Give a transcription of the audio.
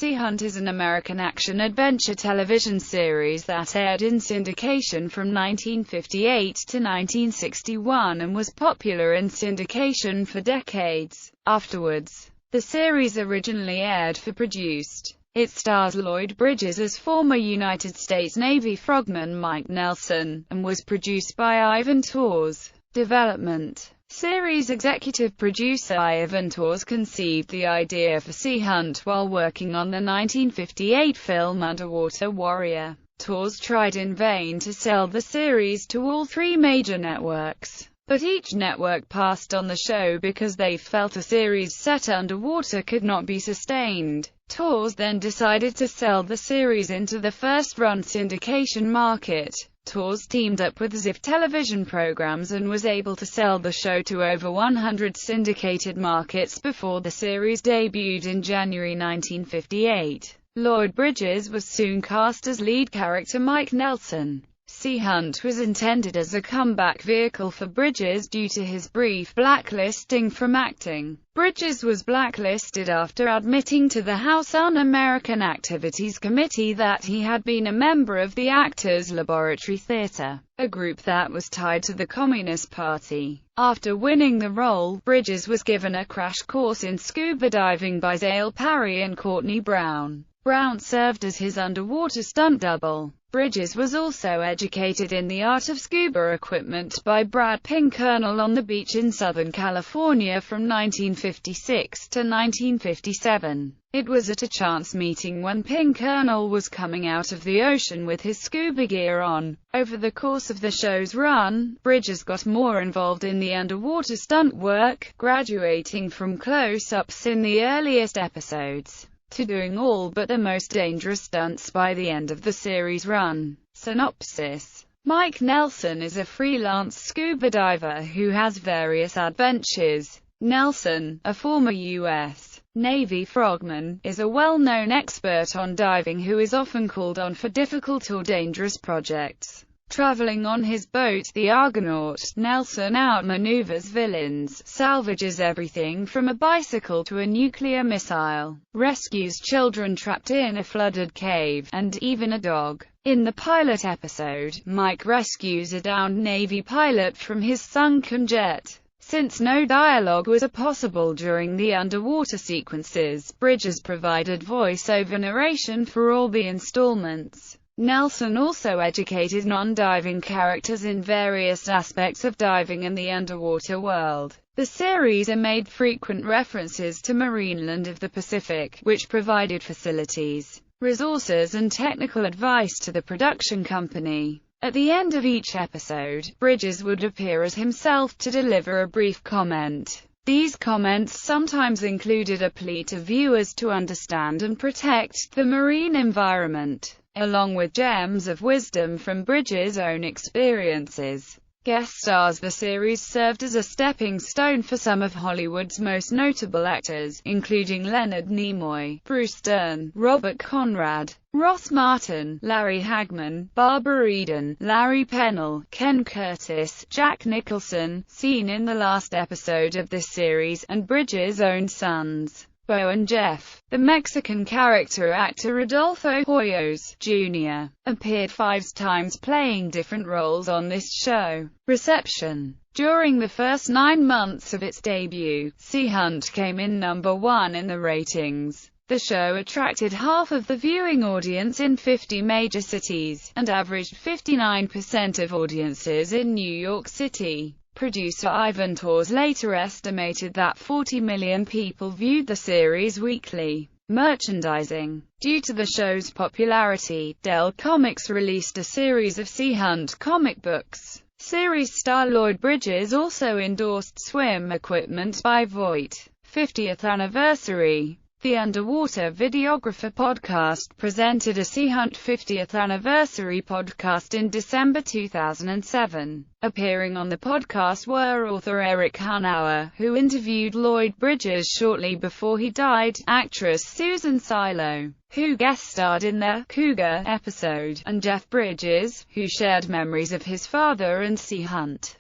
Sea Hunt is an American action-adventure television series that aired in syndication from 1958 to 1961 and was popular in syndication for decades afterwards. The series originally aired for produced. It stars Lloyd Bridges as former United States Navy frogman Mike Nelson, and was produced by Ivan Tors. Development. Series executive producer Ivan Tors conceived the idea for Sea Hunt while working on the 1958 film Underwater Warrior. Tors tried in vain to sell the series to all three major networks, but each network passed on the show because they felt a series set underwater could not be sustained. Tors then decided to sell the series into the first-run syndication market. Tors teamed up with Ziff television programs and was able to sell the show to over 100 syndicated markets before the series debuted in January 1958. Lloyd Bridges was soon cast as lead character Mike Nelson. Sea Hunt was intended as a comeback vehicle for Bridges due to his brief blacklisting from acting. Bridges was blacklisted after admitting to the House Un-American Activities Committee that he had been a member of the Actors Laboratory Theatre, a group that was tied to the Communist Party. After winning the role, Bridges was given a crash course in scuba diving by Zale Parry and Courtney Brown. Brown served as his underwater stunt double. Bridges was also educated in the art of scuba equipment by Brad Pinkernel on the beach in Southern California from 1956 to 1957. It was at a chance meeting when Pinkernel was coming out of the ocean with his scuba gear on. Over the course of the show's run, Bridges got more involved in the underwater stunt work, graduating from close-ups in the earliest episodes to doing all but the most dangerous stunts by the end of the series run. Synopsis. Mike Nelson is a freelance scuba diver who has various adventures. Nelson, a former U.S. Navy frogman, is a well-known expert on diving who is often called on for difficult or dangerous projects. Traveling on his boat, the Argonaut, Nelson outmaneuvers villains, salvages everything from a bicycle to a nuclear missile, rescues children trapped in a flooded cave, and even a dog. In the pilot episode, Mike rescues a downed Navy pilot from his sunken jet. Since no dialogue was possible during the underwater sequences, Bridges provided voice-over narration for all the installments. Nelson also educated non-diving characters in various aspects of diving and the underwater world. The series made frequent references to Marineland of the Pacific, which provided facilities, resources and technical advice to the production company. At the end of each episode, Bridges would appear as himself to deliver a brief comment. These comments sometimes included a plea to viewers to understand and protect the marine environment, along with gems of wisdom from Bridges' own experiences. Guest stars. The series served as a stepping stone for some of Hollywood's most notable actors, including Leonard Nimoy, Bruce Dern, Robert Conrad, Ross Martin, Larry Hagman, Barbara Eden, Larry Pennell, Ken Curtis, Jack Nicholson, seen in the last episode of this series, and Bridges' own sons, Bo and Jeff. The Mexican character actor Rodolfo Hoyos, Jr., appeared 5 times playing different roles on this show. Reception. During the first 9 months of its debut, Sea Hunt came in number 1 in the ratings. The show attracted half of the viewing audience in 50 major cities, and averaged 59% of audiences in New York City. Producer Ivan Tors later estimated that 40 million people viewed the series weekly. Merchandising. Due to the show's popularity, Dell Comics released a series of Sea Hunt comic books. Series star Lloyd Bridges also endorsed swim equipment by Voight. 50th anniversary. The Underwater Videographer podcast presented a Sea Hunt 50th anniversary podcast in December 2007. Appearing on the podcast were author Eric Hanauer, who interviewed Lloyd Bridges shortly before he died, actress Susan Silo, who guest-starred in the Cougar episode, and Jeff Bridges, who shared memories of his father and Sea Hunt.